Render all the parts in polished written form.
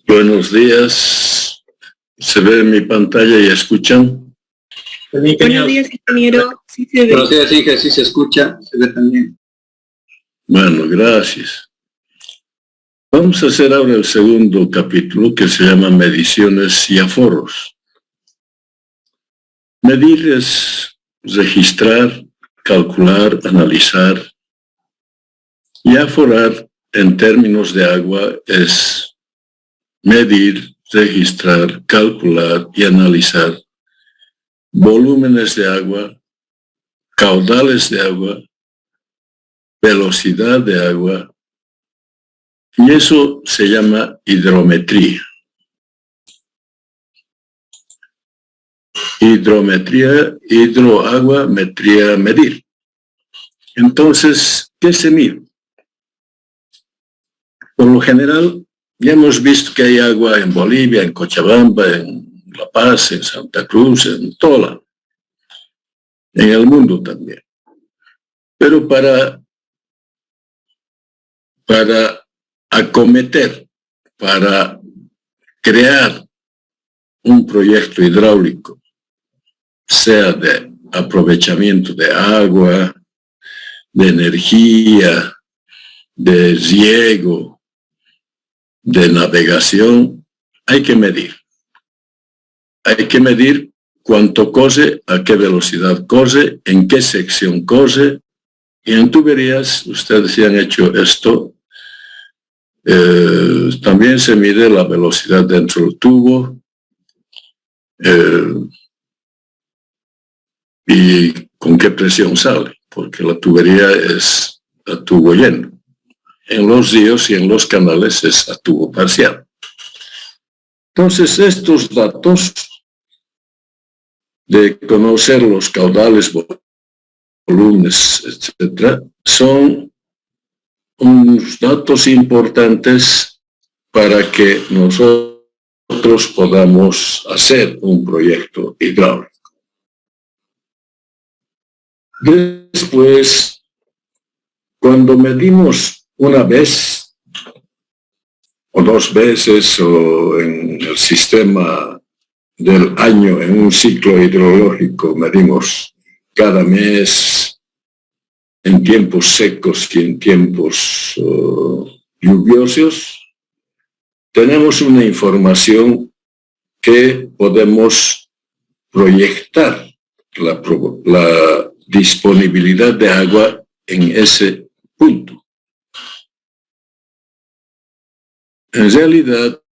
Buenos días. ¿Se ve en mi pantalla y escuchan? Buenos días, ingeniero. Sí se ve. Buenos días, hija. Sí se escucha, se ve también. Bueno, gracias. Vamos a hacer ahora el segundo capítulo que se llama Mediciones y aforos. Medir es registrar, calcular, analizar. Y aforar en términos de agua es medir, registrar, calcular y analizar volúmenes de agua, caudales de agua, velocidad de agua, y eso se llama hidrometría. Hidrometría, hidroagua, metría, medir. Entonces, ¿qué se mide? Por lo general, ya hemos visto que hay agua en Bolivia, en Cochabamba, en La Paz, en Santa Cruz, en toda, en el mundo también. Pero para acometer, para crear un proyecto hidráulico, sea de aprovechamiento de agua, de energía, de riego, de navegación, hay que medir. Hay que medir cuánto corre, a qué velocidad corre, en qué sección corre. Y en tuberías, ustedes si han hecho esto, también se mide la velocidad dentro del tubo y con qué presión sale, porque la tubería es a tubo lleno. En los ríos y en los canales es a tubo parcial. Entonces, estos datos de conocer los caudales, volúmenes, etcétera, son unos datos importantes para que nosotros podamos hacer un proyecto hidráulico. Después, cuando medimos una vez o dos veces o en el sistema del año, en un ciclo hidrológico, medimos cada mes en tiempos secos y en tiempos lluviosos, tenemos una información que podemos proyectar la disponibilidad de agua en ese punto. En realidad,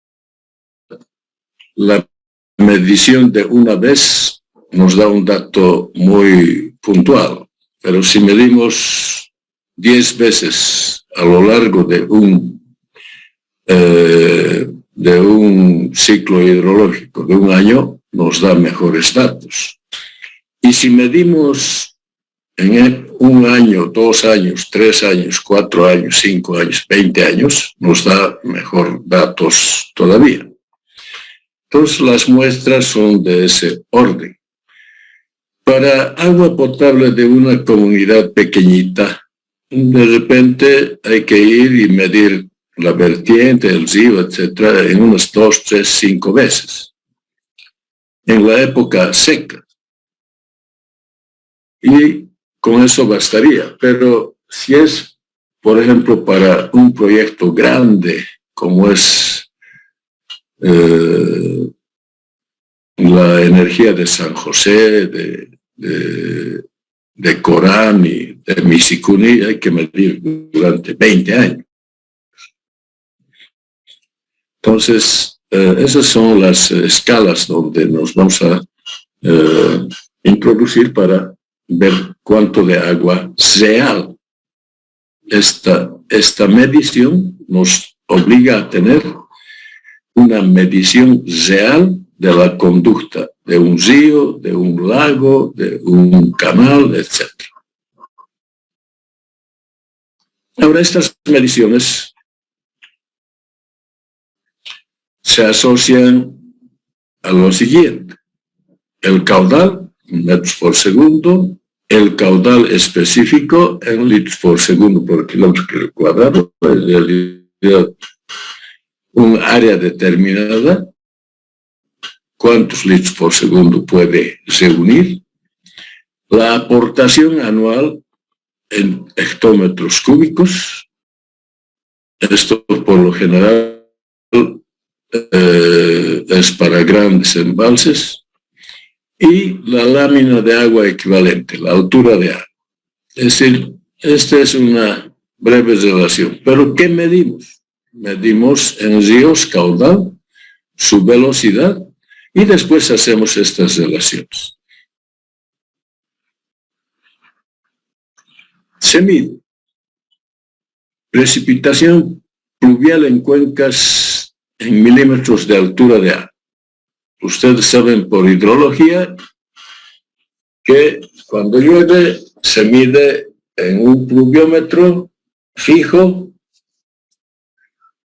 la medición de una vez nos da un dato muy puntual, pero si medimos 10 veces a lo largo de un ciclo hidrológico de un año, nos da mejores datos. Y si medimos en un año, 2 años, 3 años, 4 años, 5 años, 20 años, nos da mejor datos todavía. Entonces las muestras son de ese orden. Para agua potable de una comunidad pequeñita, de repente hay que ir y medir la vertiente, el río, etcétera, en unas 2, 3, 5 veces. En la época seca. Y con eso bastaría. Pero si es, por ejemplo, para un proyecto grande, como es la energía de San José, de Corán y de Misicuni, hay que medir durante 20 años. Entonces, esas son las escalas donde nos vamos a introducir para ver cuánto de agua real. Esta medición nos obliga a tener una medición real de la conducta de un río, de un lago, de un canal, etc. Ahora, estas mediciones se asocian a lo siguiente: el caudal, metros por segundo, el caudal específico en litros por segundo por kilómetro cuadrado, en realidad un área determinada, cuántos litros por segundo puede reunir, la aportación anual en hectómetros cúbicos, esto por lo general es para grandes embalses, y la lámina de agua equivalente, la altura de agua. Es decir, esta es una breve relación. ¿Pero qué medimos? Medimos en ríos caudal, su velocidad, y después hacemos estas relaciones. Se mide precipitación pluvial en cuencas en milímetros de altura de agua. Ustedes saben por hidrología que cuando llueve se mide en un pluviómetro fijo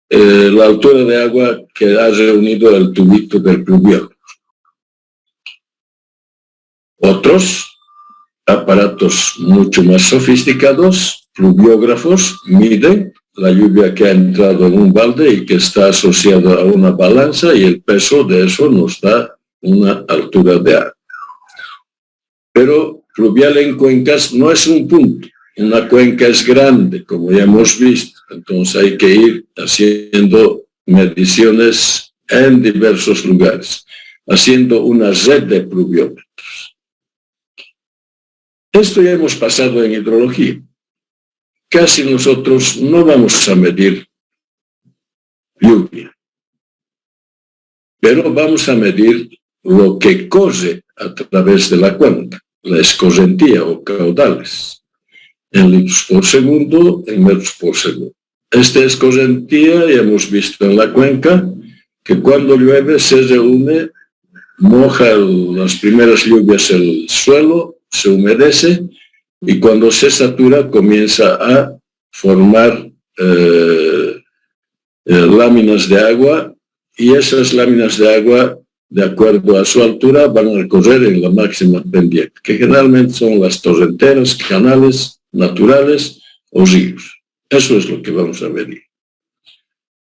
la altura de agua que ha reunido el tubito del pluviómetro. Otros aparatos mucho más sofisticados, pluviógrafos, miden la lluvia que ha entrado en un balde y que está asociada a una balanza, y el peso de eso nos da una altura de agua. Pero pluvial en cuencas no es un punto. Una cuenca es grande, como ya hemos visto. Entonces hay que ir haciendo mediciones en diversos lugares, haciendo una red de pluviómetros. Esto ya hemos pasado en hidrología. Casi nosotros no vamos a medir lluvia, pero vamos a medir lo que corre a través de la cuenca, la escorrentía o caudales, en litros por segundo, en metros por segundo. Esta escorrentía ya hemos visto en la cuenca que cuando llueve se reúne, moja las primeras lluvias el suelo, se humedece, y cuando se satura comienza a formar láminas de agua, y esas láminas de agua, de acuerdo a su altura, van a recorrer en la máxima pendiente, que generalmente son las torrenteras, canales naturales o ríos. Eso es lo que vamos a medir.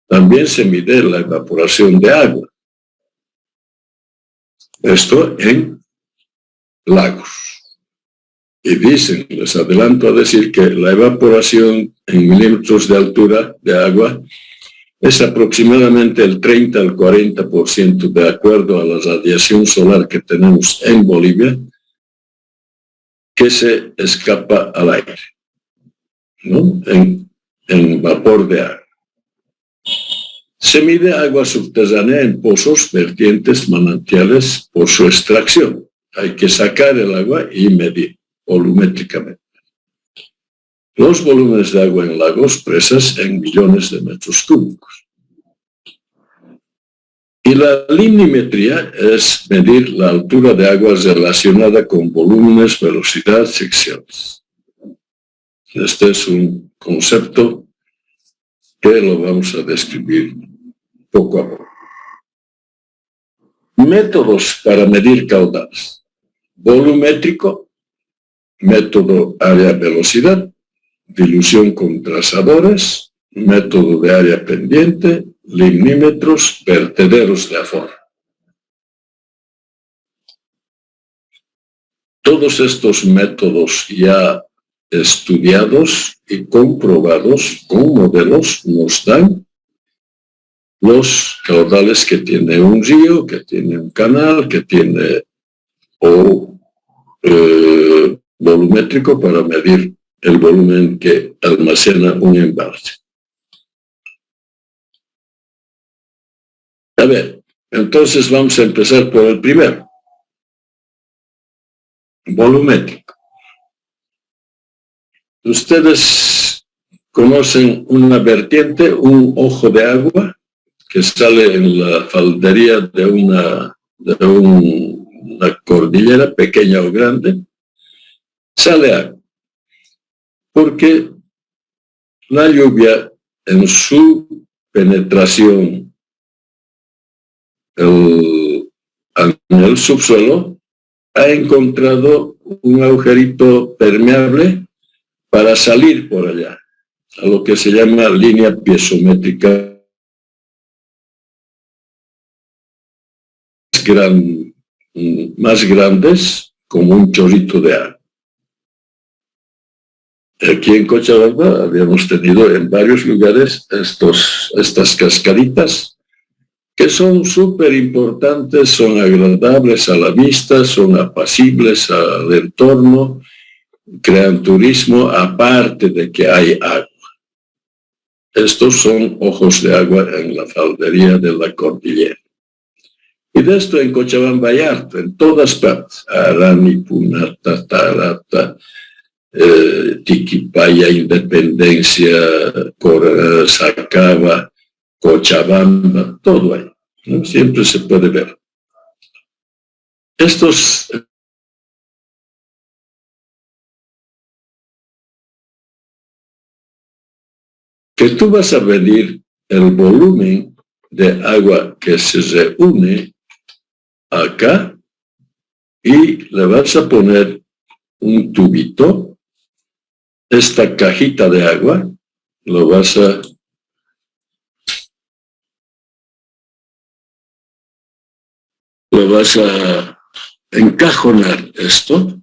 También se mide la evaporación de agua. Esto en lagos. Y dicen, les adelanto a decir que la evaporación en milímetros de altura de agua es aproximadamente el 30 al 40% de acuerdo a la radiación solar que tenemos en Bolivia, que se escapa al aire, ¿no? En vapor de agua. Se mide agua subterránea en pozos, vertientes, manantiales por su extracción. Hay que sacar el agua y medir volumétricamente. Los volúmenes de agua en lagos, presas en millones de metros cúbicos. Y la limnimetría es medir la altura de agua relacionada con volúmenes, velocidad, secciones. Este es un concepto que lo vamos a describir poco a poco. Métodos para medir caudales. Volumétrico, método área-velocidad, dilución con trazadores, método de área pendiente, limnímetros, vertederos de aforo. Todos estos métodos ya estudiados y comprobados con modelos nos dan los caudales que tiene un río, que tiene un canal, que tiene volumétrico para medir el volumen que almacena un embalse. A ver, entonces vamos a empezar por el primero. Volumétrico. Ustedes conocen una vertiente, un ojo de agua que sale en la faldería de una cordillera, pequeña o grande. Sale agua, porque la lluvia en su penetración en el subsuelo ha encontrado un agujerito permeable para salir por allá, a lo que se llama línea piezométrica más grandes como un chorrito de agua. Aquí en Cochabamba habíamos tenido en varios lugares estas cascaditas que son súper importantes, son agradables a la vista, son apacibles al entorno, crean turismo, aparte de que hay agua. Estos son ojos de agua en la faldería de la cordillera. Y de esto en Cochabamba hay harto, en todas partes. Arani, Punata, Tarata, Tiquipaya, Independencia, Sacaba, Cochabamba, todo hay, ¿no? Siempre se puede ver. Estos que tú vas a medir el volumen de agua que se reúne acá y le vas a poner un tubito, esta cajita de agua, lo vas a encajonar esto.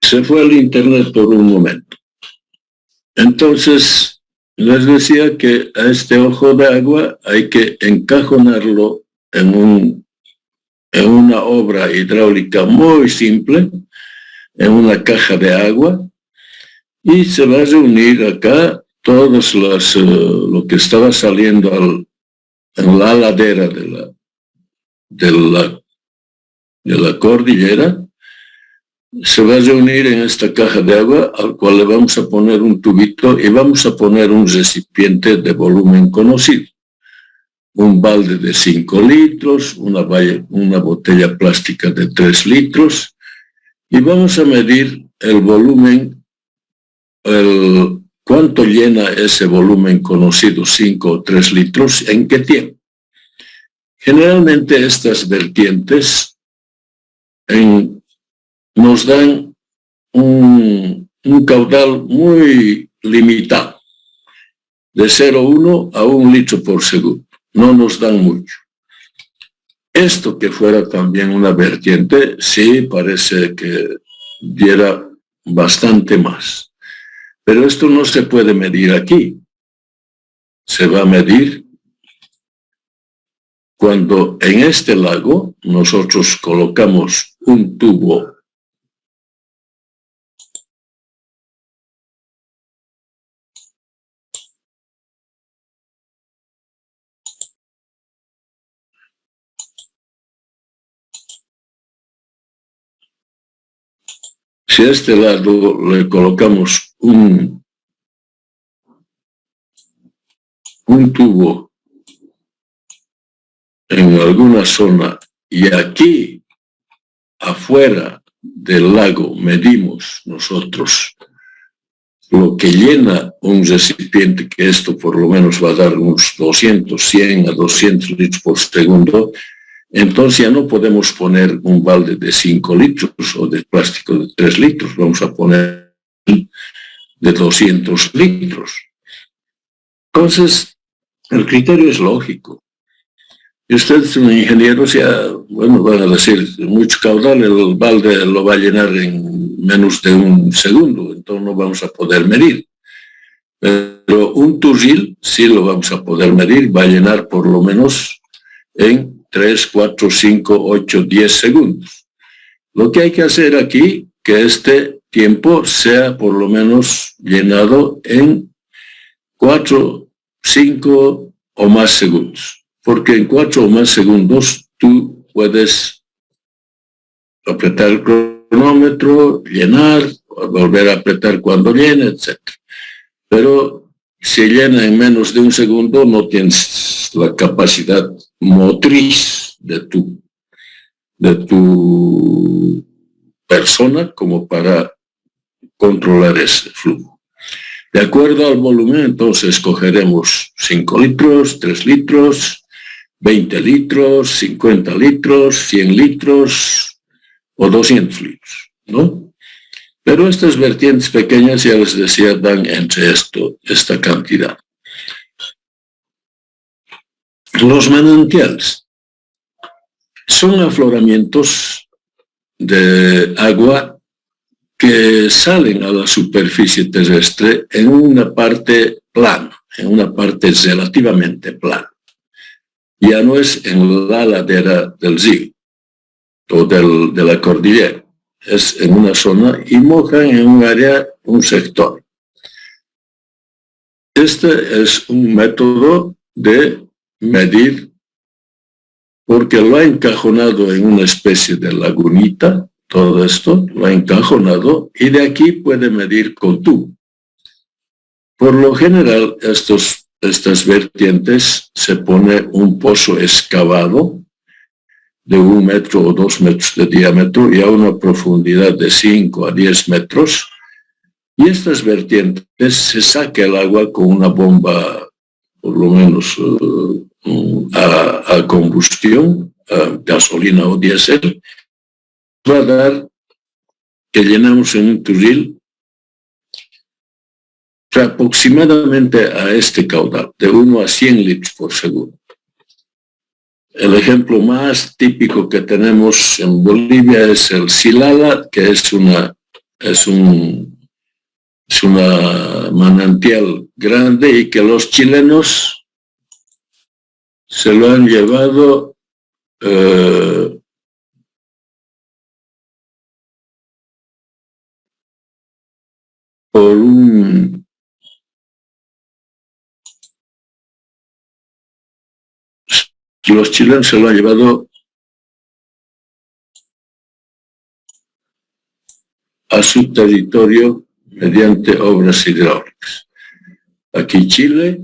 Se fue al internet por un momento. Entonces, les decía que a este ojo de agua hay que encajonarlo en una obra hidráulica muy simple, en una caja de agua, y se va a reunir acá todos lo que estaba saliendo en la ladera de la cordillera. Se va a reunir en esta caja de agua al cual le vamos a poner un tubito y vamos a poner un recipiente de volumen conocido. Un balde de 5 litros, una botella plástica de 3 litros y vamos a medir el volumen, cuánto llena ese volumen conocido, 5 o 3 litros, en qué tiempo. Generalmente estas vertientes nos dan un caudal muy limitado, de 0,1 a 1 litro por segundo. No nos dan mucho. Esto que fuera también una vertiente, sí parece que diera bastante más. Pero esto no se puede medir aquí. Se va a medir cuando en este lago nosotros colocamos un tubo Si a este lado le colocamos un tubo en alguna zona y aquí afuera del lago medimos nosotros lo que llena un recipiente, que esto por lo menos va a dar unos 100 a 200 litros por segundo, entonces ya no podemos poner un balde de 5 litros o de plástico de 3 litros, vamos a poner de 200 litros. Entonces, el criterio es lógico. Y ustedes, ingenieros, ya, bueno, van a decir, mucho caudal, el balde lo va a llenar en menos de un segundo, entonces no vamos a poder medir. Pero un turril sí lo vamos a poder medir, va a llenar por lo menos en 3, 4, 5, 8, 10 segundos. Lo que hay que hacer aquí, que este tiempo sea por lo menos llenado en 4, 5 o más segundos. Porque en 4 o más segundos tú puedes apretar el cronómetro, llenar, volver a apretar cuando llene, etc. Pero se llena en menos de un segundo, no tienes la capacidad motriz de tu persona como para controlar ese flujo. De acuerdo al volumen, entonces cogeremos 5 litros, 3 litros, 20 litros, 50 litros, 100 litros o 200 litros, ¿no? Pero estas vertientes pequeñas, ya les decía, dan entre esta cantidad. Los manantiales son afloramientos de agua que salen a la superficie terrestre en una parte plana, en una parte relativamente plana. Ya no es en la ladera del Sil o de la cordillera, es en una zona y mojan en un área, un sector. Este es un método de medir porque lo ha encajonado en una especie de lagunita, todo esto lo ha encajonado y de aquí puede medir con tubo. Por lo general, estas vertientes se pone un pozo excavado de 1 metro o 2 metros de diámetro y a una profundidad de 5 a 10 metros. Y estas vertientes se saca el agua con una bomba, por lo menos a combustión, a gasolina o diésel, va a dar que llenamos en un turril aproximadamente a este caudal, de 1 a 100 litros por segundo. El ejemplo más típico que tenemos en Bolivia es el Silala, que es una manantial grande y que los chilenos se lo han llevado por los chilenos se lo han llevado a su territorio mediante obras hidráulicas. Aquí Chile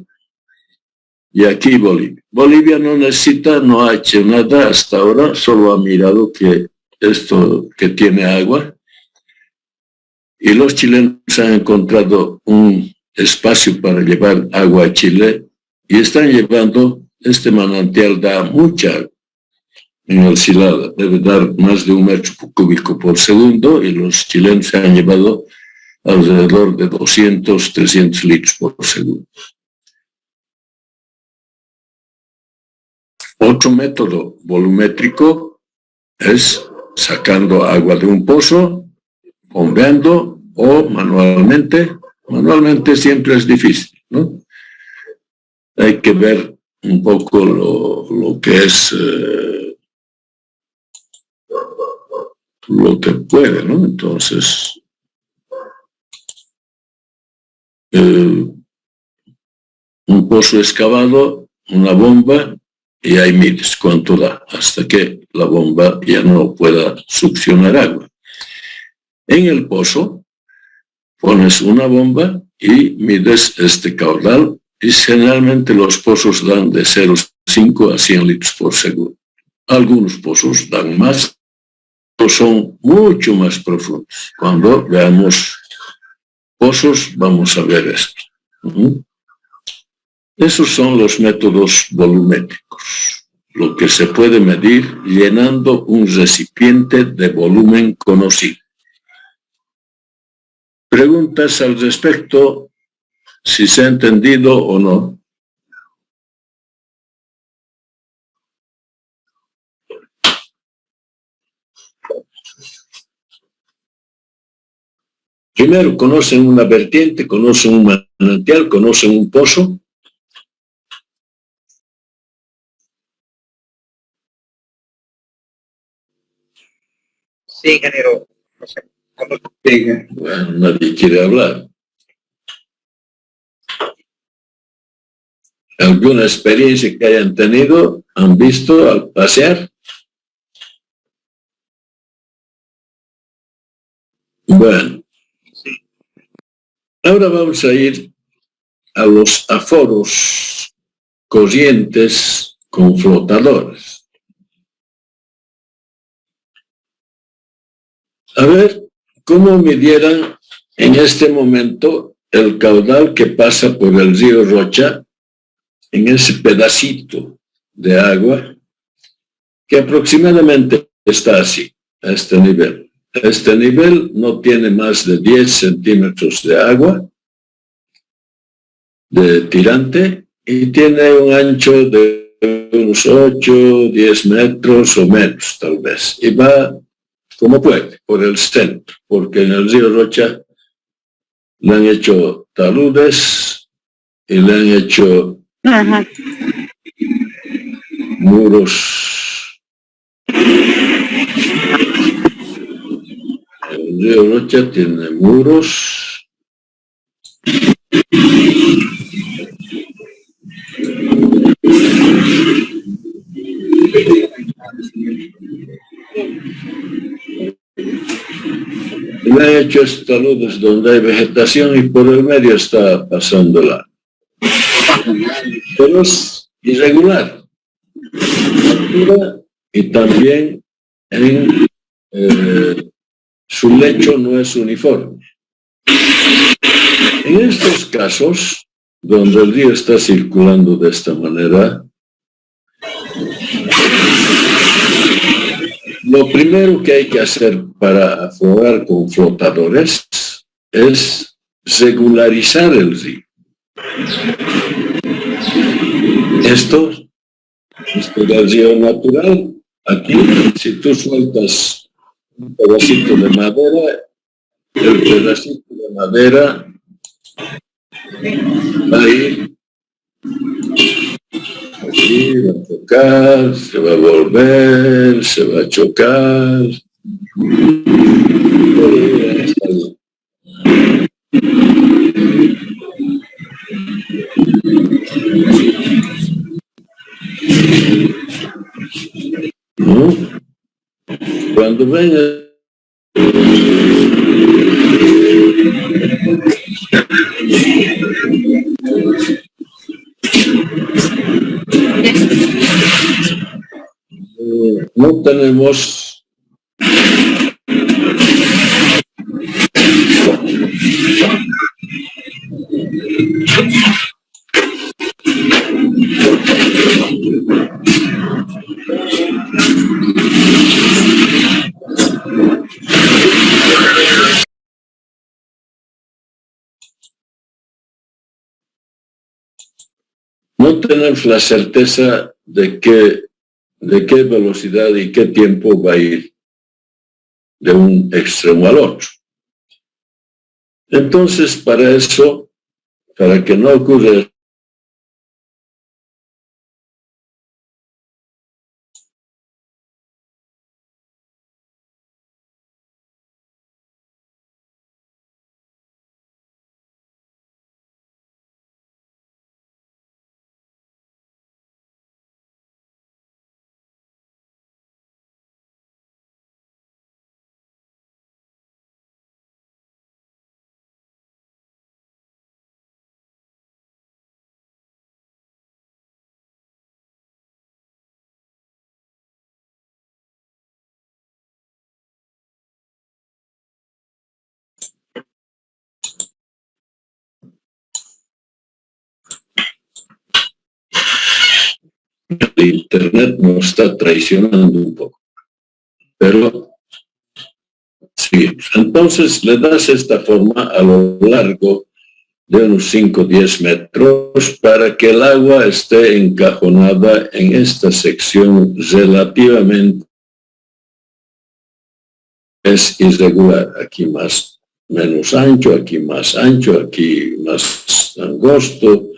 y aquí Bolivia. Bolivia no necesita, no ha hecho nada hasta ahora, solo ha mirado que esto que tiene agua. Y los chilenos han encontrado un espacio para llevar agua a Chile y están llevando, este manantial da mucha agua. En el Silala debe dar más de 1 metro cúbico por segundo y los chilenos se han llevado alrededor de 200, 300 litros por segundo. Otro método volumétrico es sacando agua de un pozo, bombeando o manualmente. Manualmente siempre es difícil, ¿no? Hay que ver un poco lo que es lo que puede, ¿no? Entonces, un pozo excavado, una bomba, y ahí mides cuánto da, hasta que la bomba ya no pueda succionar agua. En el pozo, pones una bomba y mides este caudal, y generalmente los pozos dan de 0,5 a 100 litros por segundo. Algunos pozos dan más, son mucho más profundos. Cuando veamos pozos, vamos a ver esto. Esos son los métodos volumétricos, lo que se puede medir llenando un recipiente de volumen conocido. Preguntas al respecto, si se ha entendido o no. Primero, conocen una vertiente, conocen un manantial, conocen un pozo. Sí, ingeniero. No sé. Bueno, nadie quiere hablar. ¿Alguna experiencia que hayan tenido, han visto al pasear? Bueno, ahora vamos a ir a los aforos corrientes con flotadores. A ver cómo midieran en este momento el caudal que pasa por el río Rocha en ese pedacito de agua que aproximadamente está así, a este nivel. Este nivel no tiene más de 10 centímetros de agua de tirante y tiene un ancho de unos 8, 10 metros o menos tal vez. Y va como puede, por el centro, porque en el río Rocha le han hecho taludes y le han hecho muros. El río Rocha tiene muros y le han hecho estos taludes donde hay vegetación y por el medio está pasando la. Pero es irregular y también en su lecho no es uniforme. En estos casos, donde el río está circulando de esta manera, lo primero que hay que hacer para aflorar con flotadores es regularizar el río. Esto es el río natural. Aquí, si tú sueltas un pedacito de madera, el pedacito de madera va a ir aquí, va a tocar, se va a volver, se va a chocar. ¿No? Cuando venga no tenemos la certeza de qué velocidad y qué tiempo va a ir de un extremo al otro. Entonces, para eso, para que no ocurra el internet nos está traicionando un poco, pero sí, entonces le das esta forma a lo largo de unos 5 o 10 metros para que el agua esté encajonada en esta sección relativamente es irregular, aquí menos ancho, aquí más angosto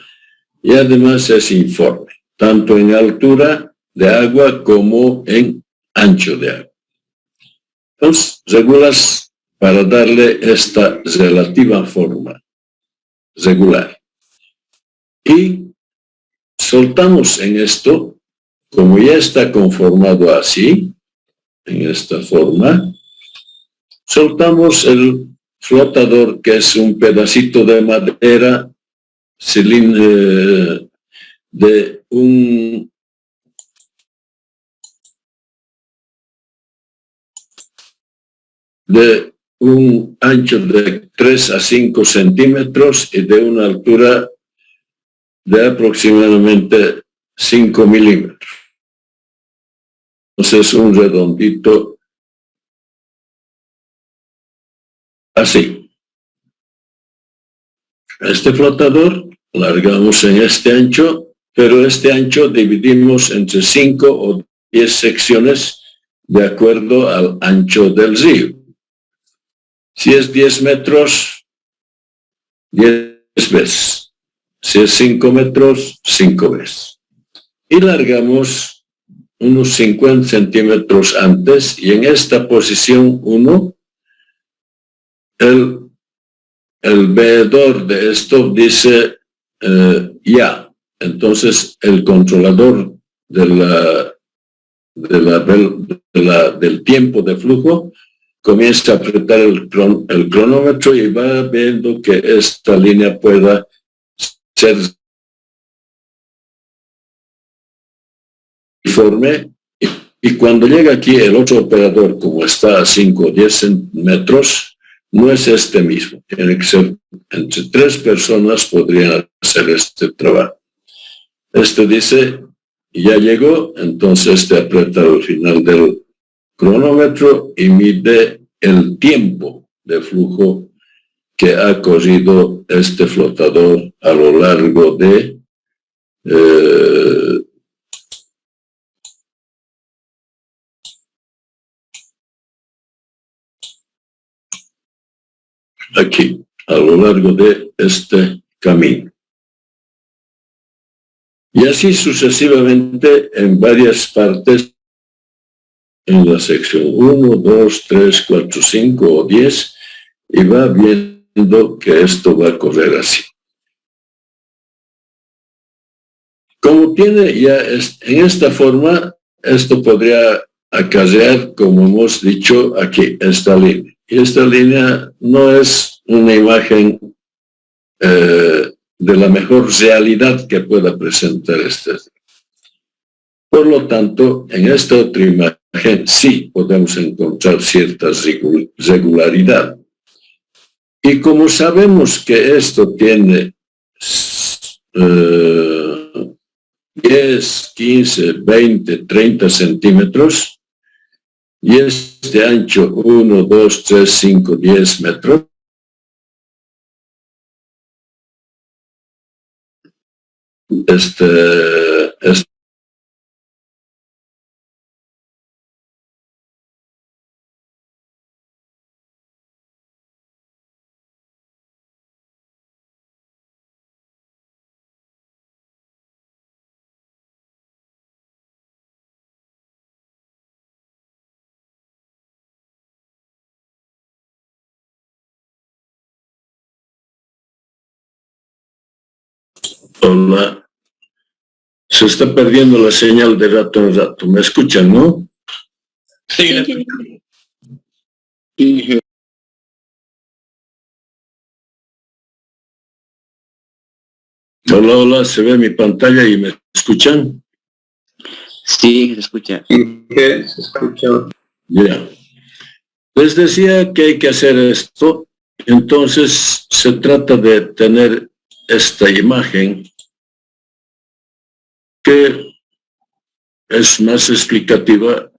y además es informe, tanto en altura de agua como en ancho de agua. Entonces, regulas para darle esta relativa forma regular. Y soltamos en esto, como ya está conformado así, en esta forma, soltamos el flotador, que es un pedacito de madera de un ancho de 3 a 5 centímetros y de una altura de aproximadamente 5 milímetros. Entonces un redondito así. Este flotador largamos en este ancho, pero este ancho dividimos entre 5 o 10 secciones de acuerdo al ancho del río. Si es 10 metros, 10 veces. Si es 5 metros, 5 veces. Y largamos unos 50 centímetros antes, y en esta posición 1, el veedor de esto dice ya. Entonces el controlador del tiempo de flujo comienza a apretar el cronómetro y va viendo que esta línea pueda ser uniforme, y cuando llega aquí el otro operador, como está a 5 o 10 metros, no es este mismo. Tiene que ser entre 3 personas podrían hacer este trabajo. Este dice, ya llegó, entonces te aprieta al final del cronómetro y mide el tiempo de flujo que ha corrido este flotador a lo largo de aquí, a lo largo de este camino. Y así sucesivamente en varias partes, en la sección 1, 2, 3, 4, 5 o 10, y va viendo que esto va a correr así. Como tiene ya en esta forma, esto podría acarrear, como hemos dicho aquí, esta línea. Y esta línea no es una imagen de la mejor realidad que pueda presentar este. Por lo tanto, en esta otra imagen sí podemos encontrar cierta regularidad. Y como sabemos que esto tiene 10, 15, 20, 30 centímetros, y este ancho 1, 2, 3, 5, 10 metros, hola, se está perdiendo la señal de rato en rato. ¿Me escuchan, no? Sí. Hola, hola, ¿se ve mi pantalla y me escuchan? Sí, se escucha. Sí, se escucha. Ya. Les decía que hay que hacer esto, entonces se trata de tener esta imagen que es más explicativa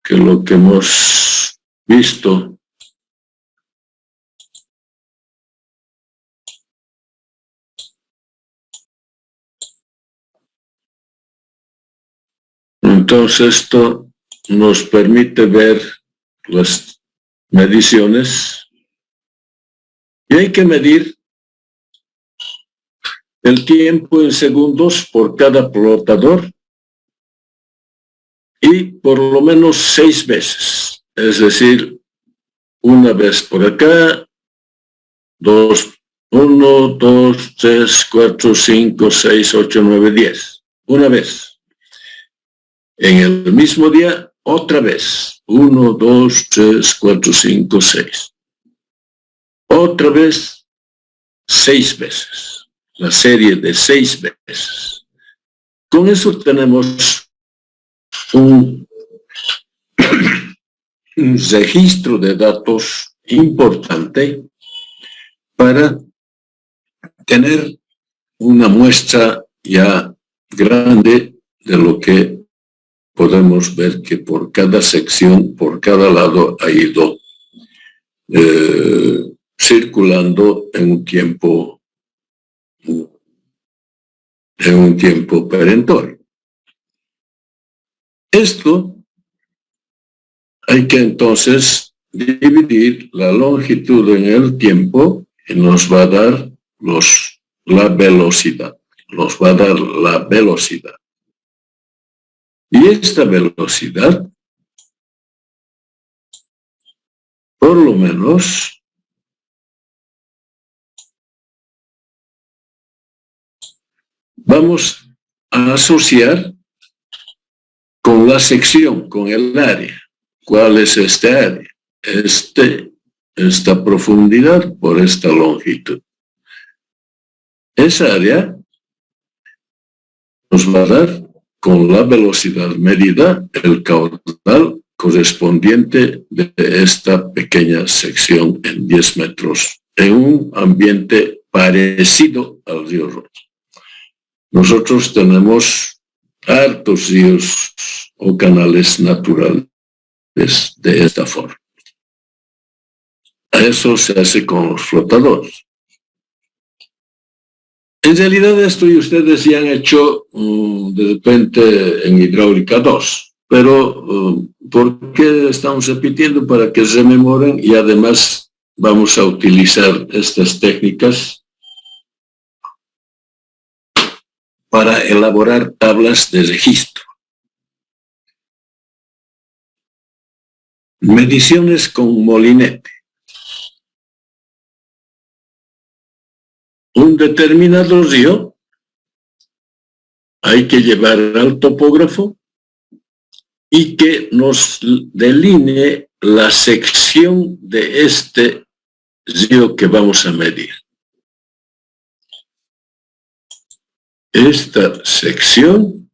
que lo que hemos visto. Entonces esto nos permite ver las mediciones, y hay que medir el tiempo en segundos por cada flotador, y por lo menos 6 veces, es decir, una vez por acá, 1, 2, 3, 4, 5, 6, 8, 9, 10, una vez. En el mismo día, otra vez, 1, 2, 3, 4, 5, 6. Otra vez, 6 veces, la serie de 6 veces. Con eso tenemos un registro de datos importante para tener una muestra ya grande de lo que podemos ver que por cada sección, por cada lado ha ido circulando en un tiempo perentorio. Esto hay que entonces dividir la longitud en el tiempo y nos va a dar la velocidad. Nos va a dar la velocidad. Y esta velocidad, por lo menos, vamos a asociar con la sección, con el área. ¿Cuál es este área? Esta profundidad por esta longitud. Esa área nos va a dar con la velocidad medida el caudal correspondiente de esta pequeña sección en 10 metros en un ambiente parecido al río Rojo. Nosotros tenemos hartos ríos o canales naturales de esta forma. Eso se hace con los flotadores. En realidad esto y ustedes ya han hecho de repente en hidráulica 2, pero ¿por qué estamos repitiendo? Para que se rememoren y además vamos a utilizar estas técnicas para elaborar tablas de registro. Mediciones con molinete. Un determinado río hay que llevar al topógrafo y que nos delinee la sección de este río que vamos a medir. Esta sección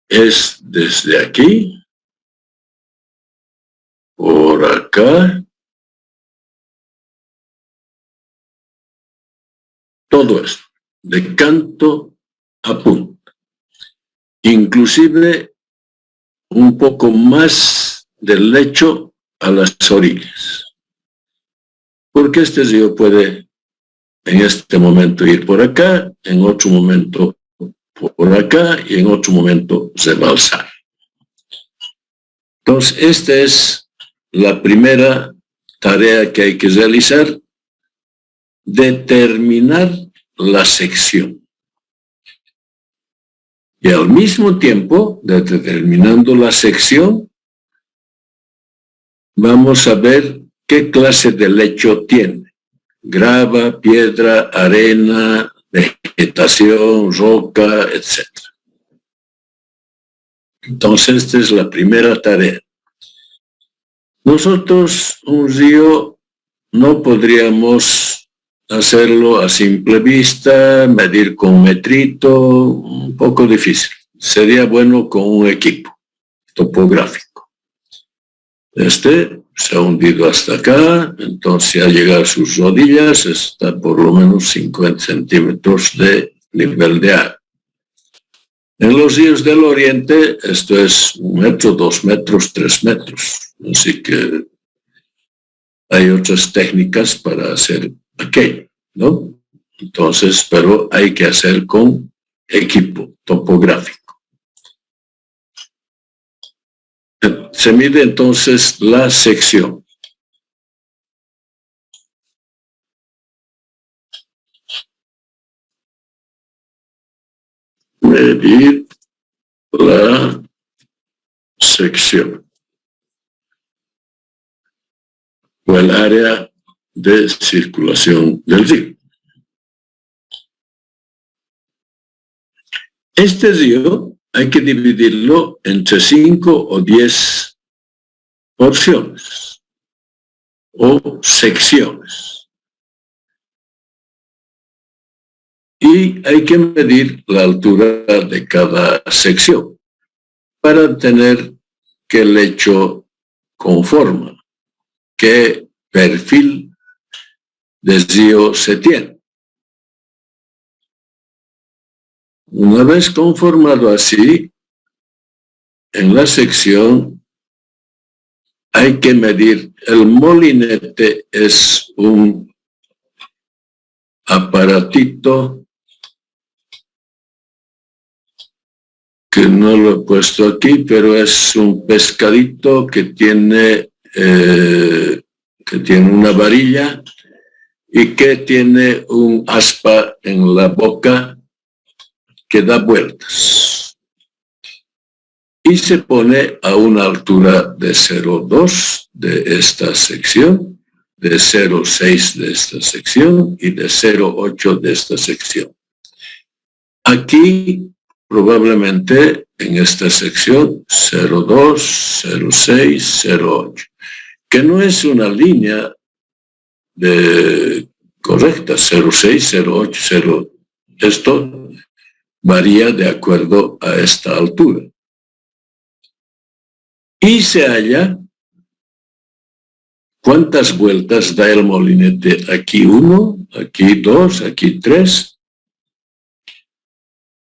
es desde aquí, por acá, todo esto, de canto a punta. Inclusive un poco más del lecho a las orillas. Porque este río puede en este momento ir por acá, en otro momento por acá y en otro momento rebalsar. Entonces, esta es la primera tarea que hay que realizar, determinar la sección. Y al mismo tiempo, determinando la sección, vamos a ver qué clase de lecho tiene. Grava, piedra, arena, vegetación, roca, etc. Entonces, esta es la primera tarea. Nosotros, un río, no podríamos hacerlo a simple vista, medir con metrito, un poco difícil. Sería bueno con un equipo topográfico. Se ha hundido hasta acá, entonces al llegar a sus rodillas está por lo menos 50 centímetros de nivel de agua. En los ríos del oriente esto es 1 metro, 2 metros, 3 metros. Así que hay otras técnicas para hacer aquello, ¿no? Entonces, pero hay que hacer con equipo topográfico. Se mide entonces la sección. Medir la sección o el área de circulación del río. Este río hay que dividirlo entre 5 o 10 porciones o secciones. Y hay que medir la altura de cada sección para tener qué lecho conforma, qué perfil desvío se tiene. Una vez conformado así, en la sección hay que medir. El molinete es un aparatito que no lo he puesto aquí, pero es un pescadito que tiene una varilla y que tiene un aspa en la boca que da vueltas. Y se pone a una altura de 0,2 de esta sección, de 0,6 de esta sección y de 0,8 de esta sección. Aquí probablemente en esta sección 0,2, 0,6, 0,8, que no es una línea correcta, 0,6, 0,8, 0. Esto varía de acuerdo a esta altura. Y se halla cuántas vueltas da el molinete. Aquí 1, aquí 2, aquí 3.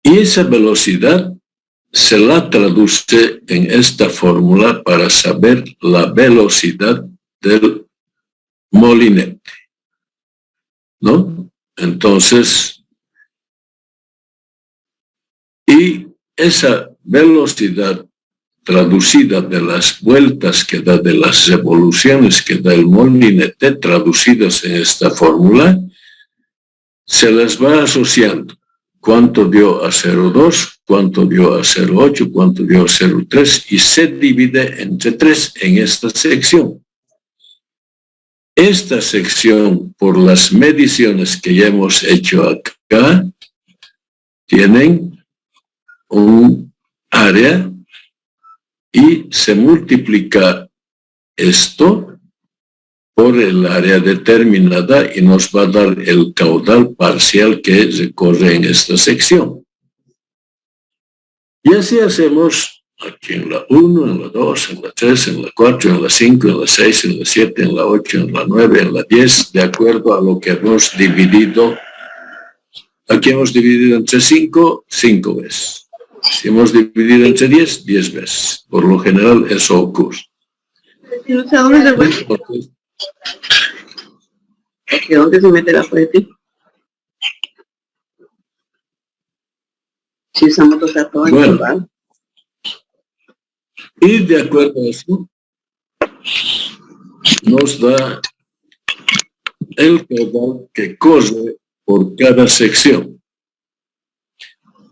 Y esa velocidad se la traduce en esta fórmula para saber la velocidad del molinete, ¿no? Entonces, y esa velocidad traducida de las vueltas que da, de las revoluciones que da el molinete, traducidas en esta fórmula, se les va asociando. Cuánto dio a 0,2, cuánto dio a 0,8, cuánto dio a 0,3 y se divide entre 3 en esta sección. Esta sección, por las mediciones que ya hemos hecho acá, tienen un área y se multiplica esto por el área determinada y nos va a dar el caudal parcial que recorre en esta sección. Y así hacemos aquí en la 1, en la 2, en la 3, en la 4, en la 5, en la 6, en la 7, en la 8, en la 9, en la 10, de acuerdo a lo que hemos dividido. Aquí hemos dividido entre 5, 5 veces. Si hemos dividido entre 10, 10 veces. Por lo general eso ocurre. Entonces, ¿de dónde se mete la fuente? Si usamos los datos, bueno, y de acuerdo a eso, nos da el caudal que corre por cada sección.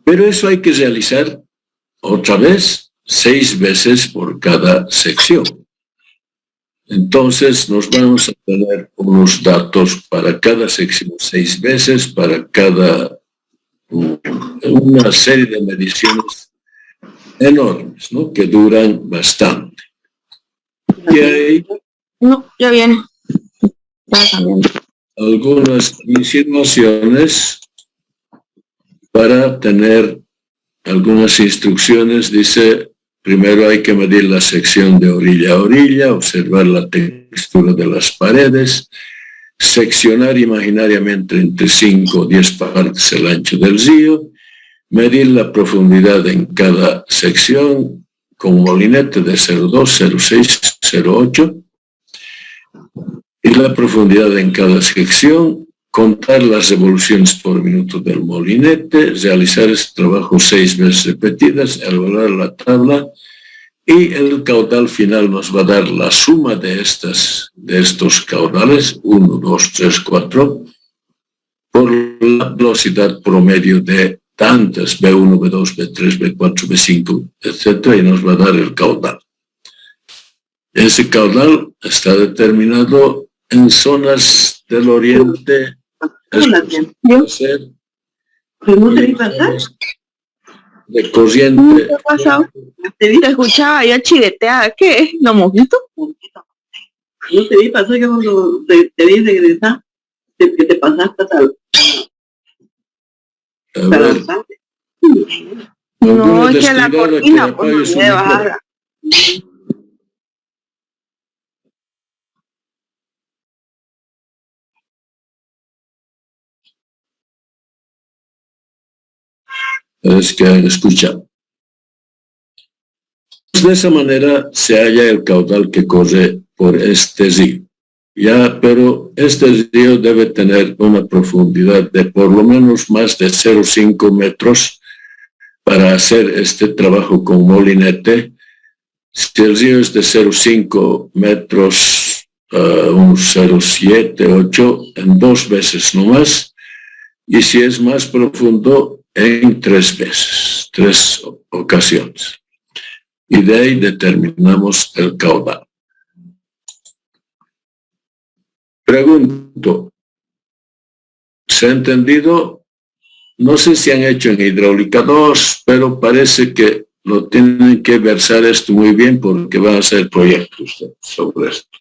Pero eso hay que realizar otra vez 6 veces por cada sección. Entonces nos vamos a tener unos datos para cada sección 6 veces, para cada una serie de mediciones enormes, ¿no? Que duran bastante. Y hay ya viene. Está cambiando. Algunas insinuaciones para tener algunas instrucciones. Dice, primero hay que medir la sección de orilla a orilla, observar la textura de las paredes, seccionar imaginariamente entre 5 o 10 partes el ancho del río, medir la profundidad en cada sección con molinete de 0,2, 0,6, 0,8 y la profundidad en cada sección, contar las revoluciones por minuto del molinete, realizar este trabajo 6 veces repetidas, elaborar la tabla y el caudal final nos va a dar la suma de estos caudales, 1, 2, 3, 4, por la velocidad promedio de tantas, B1, B2, B3, B4, B5, etc. y nos va a dar el caudal. Ese caudal está determinado en zonas del oriente. De corriente. ¿Qué ha pasado? Te escuchaba, yo chiveteaba. ¿Qué? ¿Lo mojito? No te vi, pasó que cuando te vi regresar, que te pasaste A ver, No, es que la descuidada que cortina, pues, no apague su debe micrófono. bajarla. Es que escucha. De esa manera se halla el caudal que corre por este río. Ya, pero este río debe tener una profundidad de por lo menos más de 0,5 metros para hacer este trabajo con molinete. Si el río es de 0,5 metros, un 0,7, 8, en 2 veces nomás. Y si es más profundo, en 3 veces, 3 ocasiones. Y de ahí determinamos el caudal. Pregunto, ¿se ha entendido? No sé si han hecho en hidráulica 2, pero parece que lo tienen que versar esto muy bien porque van a hacer proyectos sobre esto.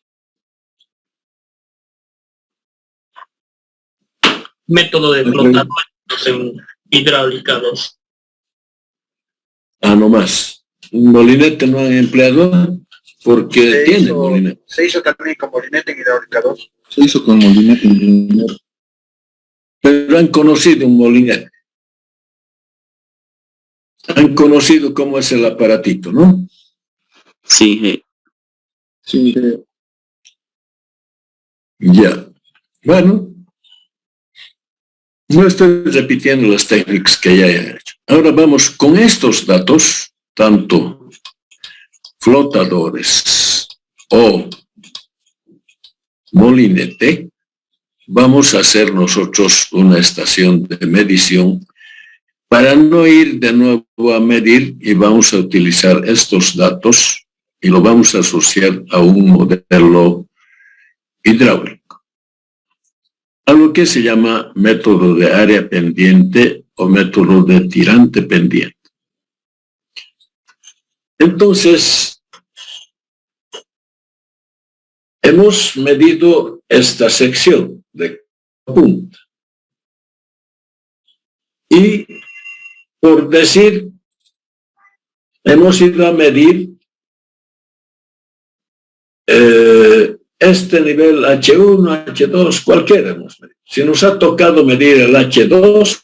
Método de flotadores en hidráulica 2. No más. Molinete no han empleado porque tiene molinete. Se hizo también con molinete en hidráulica 2. Se hizo con molinete en Pero han conocido un molinete. Han conocido cómo es el aparatito, ¿no? Sí, Sí, Ya. Bueno, no estoy repitiendo las técnicas que ya he hecho. Ahora vamos con estos datos, tanto flotadores o molinete, vamos a hacer nosotros una estación de medición para no ir de nuevo a medir, y vamos a utilizar estos datos y lo vamos a asociar a un modelo hidráulico, a lo que se llama método de área pendiente o método de tirante pendiente. Entonces, hemos medido esta sección de punta. Y, por decir, hemos ido a medir este nivel H1, H2, cualquiera hemos medido. Si nos ha tocado medir el H2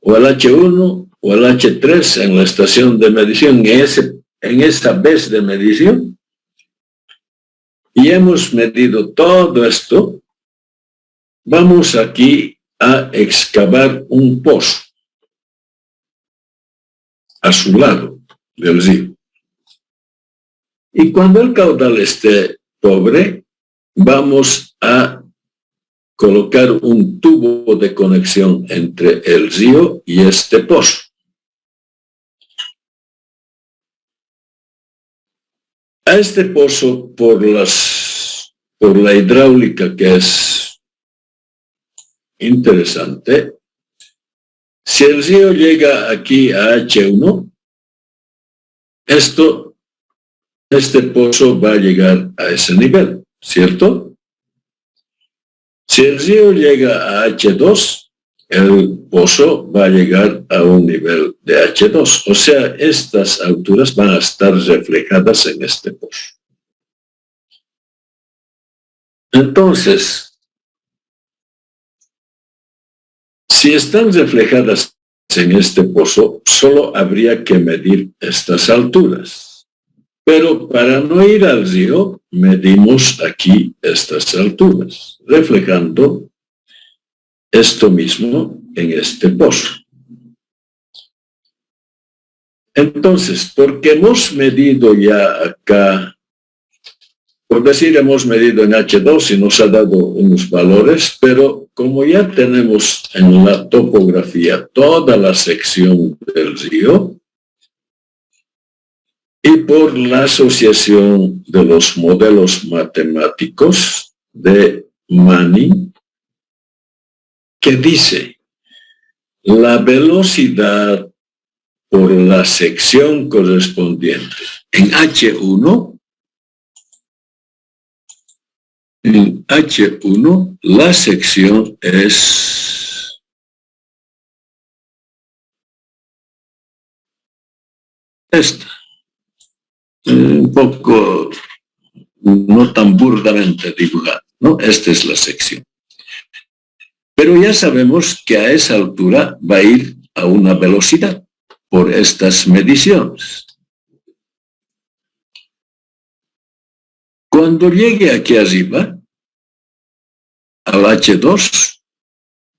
o el H1 o el H3 en la estación de medición, en esa vez de medición, y hemos medido todo esto, vamos aquí a excavar un pozo a su lado del río. Y cuando el caudal esté pobre, vamos a colocar un tubo de conexión entre el río y este pozo. A este pozo, por la hidráulica, que es interesante, si el río llega aquí a H1, este pozo va a llegar a ese nivel, ¿cierto? Si el río llega a H2, el pozo va a llegar a un nivel de H2. O sea, estas alturas van a estar reflejadas en este pozo. Entonces, si están reflejadas en este pozo, solo habría que medir estas alturas. Pero para no ir al río, medimos aquí estas alturas, reflejando esto mismo en este pozo. Entonces, porque hemos medido ya acá, por decir, hemos medido en H2 y nos ha dado unos valores, pero como ya tenemos en la topografía toda la sección del río, y por la asociación de los modelos matemáticos de Manning, que dice la velocidad por la sección correspondiente en H1, la sección es esta. Un poco, no tan burdamente dibujada, ¿no? Esta es la sección. Pero ya sabemos que a esa altura va a ir a una velocidad por estas mediciones. Cuando llegue aquí arriba, al H2,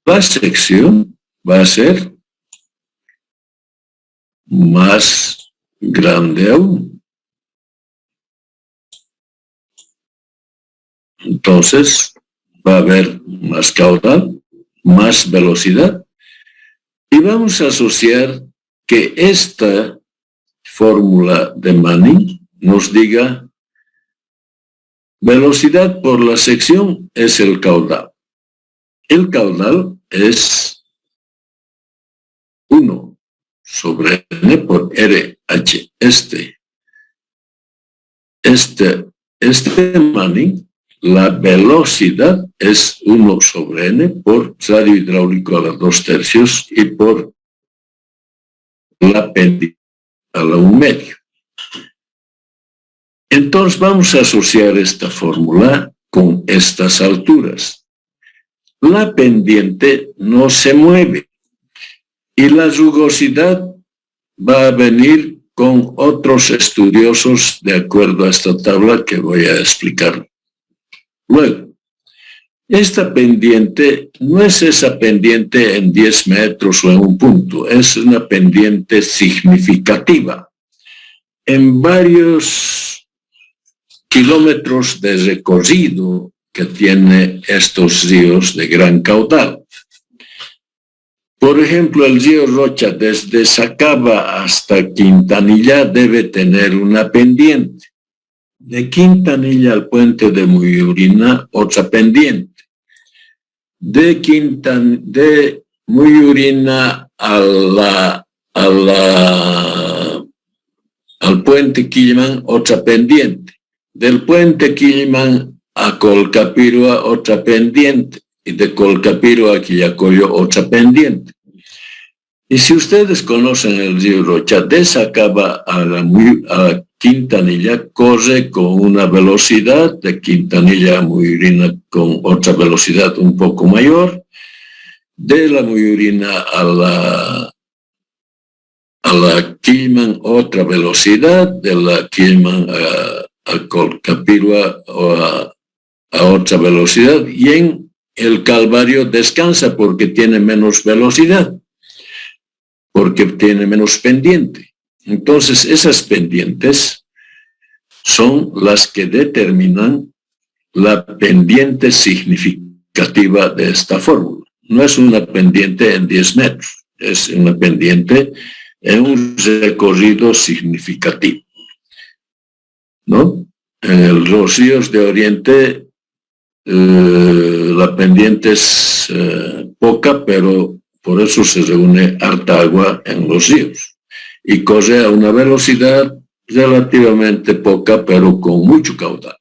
la sección va a ser más grande aún. Entonces, va a haber más caudal, más velocidad, y vamos a asociar que esta fórmula de Manning nos diga velocidad por la sección es el caudal. El caudal es 1 sobre N por RH. Este Manning, la velocidad es 1 sobre N por radio hidráulico a la 2/3 y por la pendiente a la 1/2. Entonces vamos a asociar esta fórmula con estas alturas. La pendiente no se mueve y la rugosidad va a venir con otros estudiosos de acuerdo a esta tabla que voy a explicar. Luego, esta pendiente no es esa pendiente en 10 metros o en un punto, es una pendiente significativa. En varios kilómetros de recorrido que tiene estos ríos de gran caudal. Por ejemplo, el río Rocha desde Sacaba hasta Quintanilla debe tener una pendiente. De Quintanilla al puente de Muyurina, otra pendiente. De Muyurina al puente Quillimán, otra pendiente. Del puente Quillimán a Colcapirua, otra pendiente. Y de Colcapirua a Quillacollo, otra pendiente. Y si ustedes conocen el río Rocha, de Sacaba a Quintanilla corre con una velocidad, de Quintanilla a Muyurina con otra velocidad un poco mayor, de la Muyurina a la Quillimán otra velocidad, de la Quillimán a Colcapirua a otra velocidad, y en el Calvario descansa porque tiene menos velocidad, porque tiene menos pendiente. Entonces, esas pendientes son las que determinan la pendiente significativa de esta fórmula. No es una pendiente en 10 metros, es una pendiente en un recorrido significativo, ¿no? En los ríos de Oriente la pendiente es poca, pero por eso se reúne harta agua en los ríos y corre a una velocidad relativamente poca, pero con mucho caudal.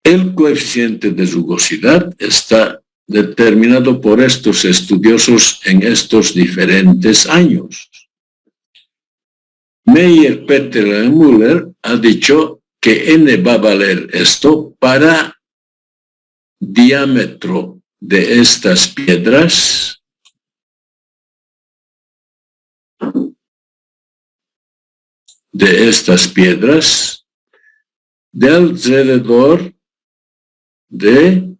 El coeficiente de rugosidad está determinado por estos estudiosos en estos diferentes años. Meyer, Peter y Müller ha dicho que N va a valer esto para diámetro de estas piedras de alrededor de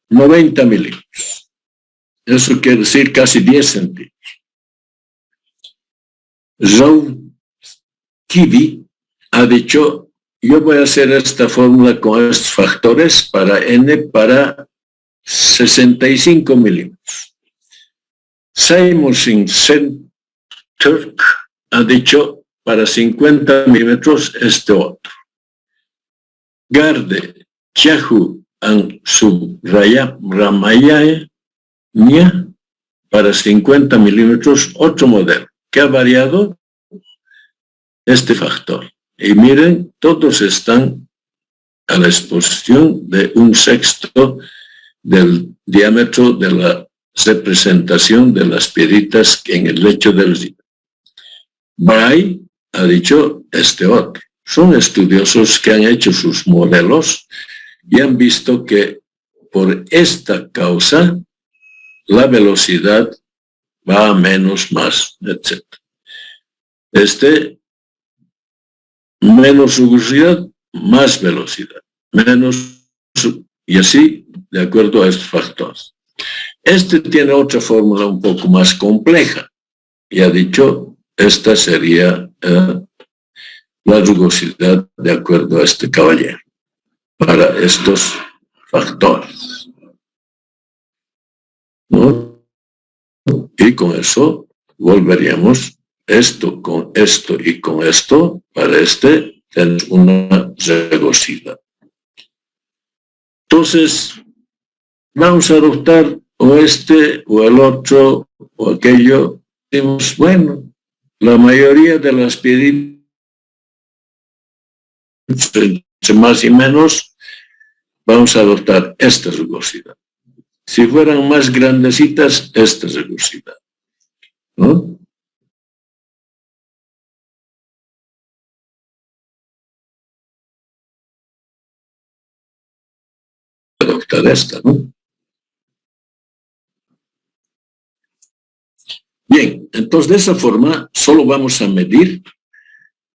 90 milímetros. Eso quiere decir casi 10 centímetros. Kivi ha dicho, yo voy a hacer esta fórmula con estos factores para N para 65 milímetros. Simonsen Turk ha dicho para 50 milímetros este otro. Garde, Chahu and Subramayaya para 50 milímetros otro modelo que ha variado este factor. Y miren, todos están a la exposición de 1/6 del diámetro de la representación de las piedritas en el lecho del río. Bray ha dicho otro. Son estudiosos que han hecho sus modelos y han visto que por esta causa la velocidad va a menos, más, etc. Menos rugosidad, más velocidad. Menos, y así, de acuerdo a estos factores. Tiene otra fórmula un poco más compleja. Y ha dicho, esta sería la rugosidad de acuerdo a este caballero, para estos factores. ¿No? Y con eso volveríamos esto con esto y con esto para tener una rugosidad. Entonces, vamos a adoptar o o el otro o aquello. Decimos, bueno, la mayoría de las piedritas, más y menos, vamos a adoptar esta rugosidad. Si fueran más grandecitas, esta rugosidad, ¿no? Adoptar esta, ¿no? Bien, entonces de esa forma solo vamos a medir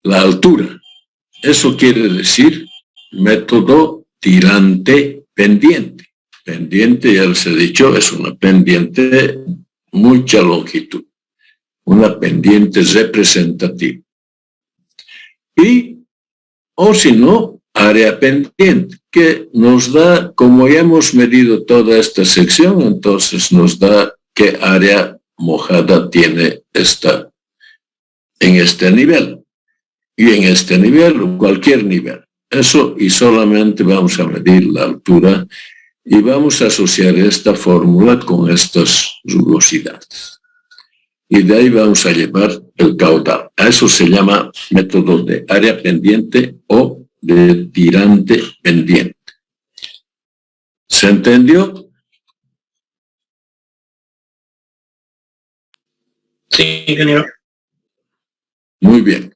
la altura. Eso quiere decir método tirante-pendiente. Pendiente, ya les he dicho, es una pendiente de mucha longitud, una pendiente representativa. O si no, área pendiente, que nos da, como ya hemos medido toda esta sección, entonces nos da qué área mojada tiene en este nivel. Y en este nivel, o cualquier nivel. Eso, y solamente vamos a medir la altura y vamos a asociar esta fórmula con estas rugosidades. Y de ahí vamos a llevar el caudal. A eso se llama método de área pendiente o de tirante pendiente. ¿Se entendió? Sí, ingeniero. Muy bien.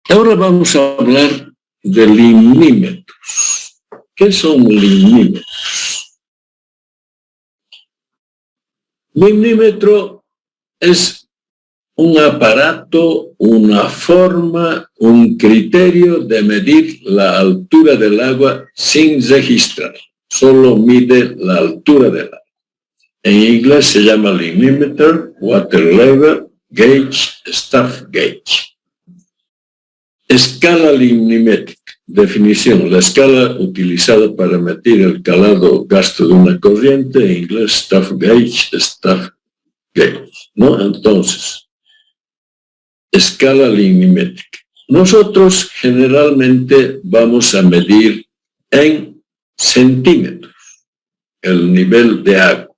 Ahora vamos a hablar de limímetros. ¿Qué son limímetros? Limímetro es un aparato, una forma, un criterio de medir la altura del agua sin registrar. Solo mide la altura del agua. En inglés se llama limímetro, water level, gauge, staff gauge. Escala limnimétrica. Definición. La escala utilizada para medir el calado gasto de una corriente, en inglés staff gauge, ¿no? Entonces, escala limnimétrica. Nosotros generalmente vamos a medir en centímetros el nivel de agua.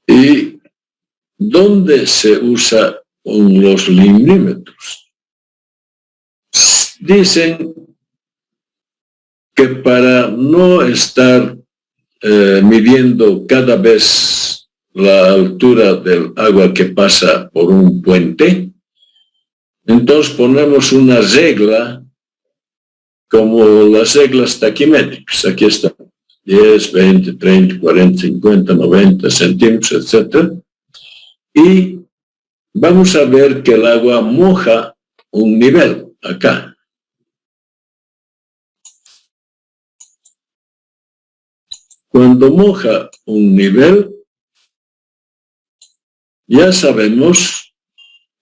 ¿Y dónde se usa los limímetros? Dicen que para no estar midiendo cada vez la altura del agua que pasa por un puente, entonces ponemos una regla como las reglas taquimétricas. Aquí está, 10, 20, 30, 40, 50, 90 centímetros, etc. Y vamos a ver que el agua moja un nivel acá. Cuando moja un nivel, ya sabemos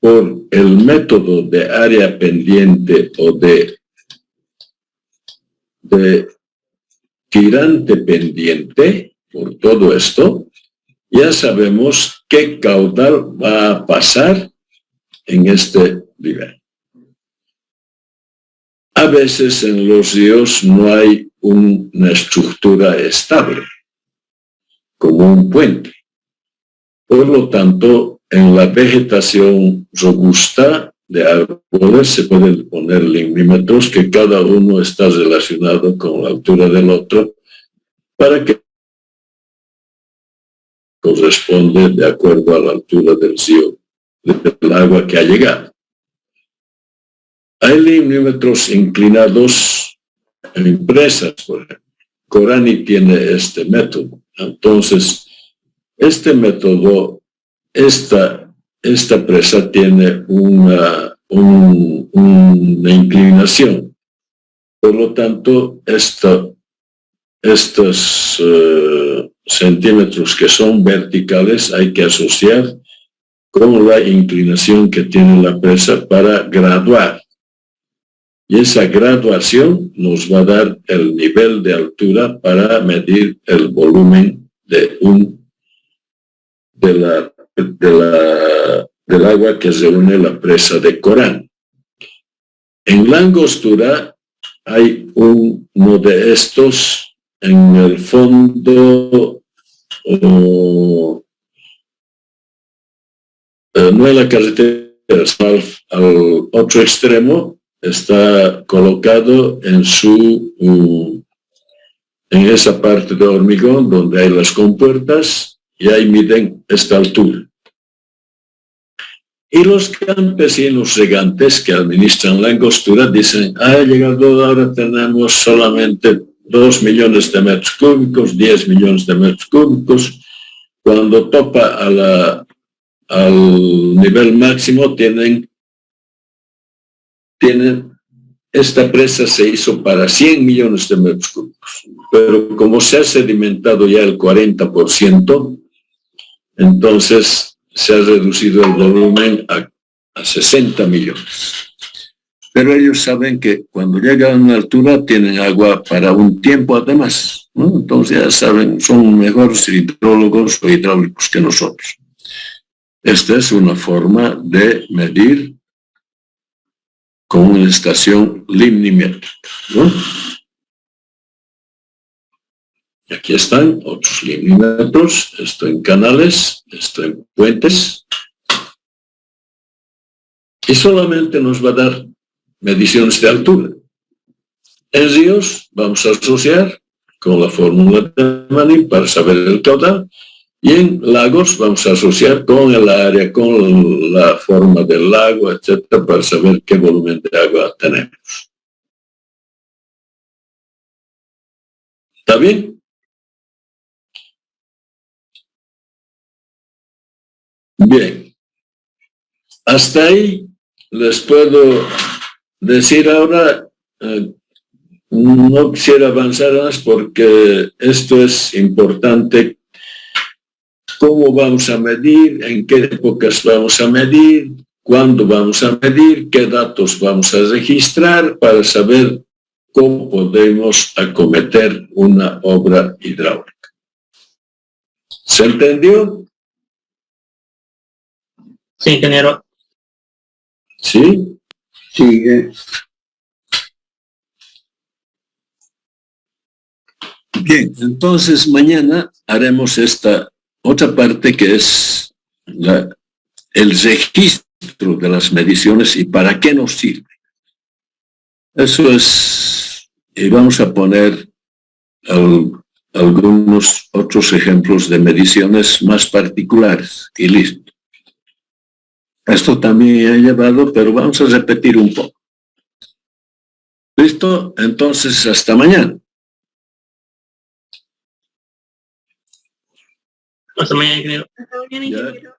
por el método de área pendiente o de tirante pendiente, por todo esto, ya sabemos qué caudal va a pasar en este nivel. A veces en los ríos no hay una estructura estable, como un puente. Por lo tanto, en la vegetación robusta de árboles se pueden poner limímetros que cada uno está relacionado con la altura del otro para que corresponde de acuerdo a la altura del río, del agua que ha llegado. Hay limímetros inclinados en empresas, por ejemplo. Corani tiene este método. Entonces, este método, esta presa tiene una inclinación. Por lo tanto, estos centímetros que son verticales hay que asociar con la inclinación que tiene la presa para graduar. Y esa graduación nos va a dar el nivel de altura para medir el volumen del agua que reúne la presa de Corán. En la angostura hay uno de estos en el fondo, no en la carretera, al otro extremo. Está colocado en esa parte de hormigón donde hay las compuertas y ahí miden esta altura. Y los campesinos regantes que administran la angostura dicen, ha llegado, ahora tenemos solamente 2 millones de metros cúbicos, 10 millones de metros cúbicos. Cuando topa al nivel máximo tienen esta presa se hizo para 100 millones de metros cúbicos, pero como se ha sedimentado ya el 40%, entonces se ha reducido el volumen a 60 millones. Pero ellos saben que cuando llegan a una altura tienen agua para un tiempo además, ¿no? Entonces ya saben, son mejores hidrólogos o hidráulicos que nosotros. Esta es una forma de medir con una estación limnimétrica, ¿no? Y aquí están otros limnímetros, esto en canales, esto en puentes. Y solamente nos va a dar mediciones de altura. En ríos vamos a asociar con la fórmula de Manning para saber el caudal. Y en lagos vamos a asociar con el área, con la forma del lago, etcétera, para saber qué volumen de agua tenemos. ¿Está bien? Bien. Hasta ahí les puedo decir ahora, no quisiera avanzar más porque esto es importante. ¿Cómo vamos a medir? ¿En qué épocas vamos a medir? ¿Cuándo vamos a medir? ¿Qué datos vamos a registrar para saber cómo podemos acometer una obra hidráulica? ¿Se entendió? Sí, ingeniero. ¿Sí? Sí, Bien, entonces mañana haremos esta otra parte que es el registro de las mediciones y para qué nos sirve. Eso es, y vamos a poner algunos otros ejemplos de mediciones más particulares y listo. Esto también he llevado, pero vamos a repetir un poco. ¿Listo? Entonces, hasta mañana. Hasta mañana, ingeniero. Hasta mañana, ingeniero.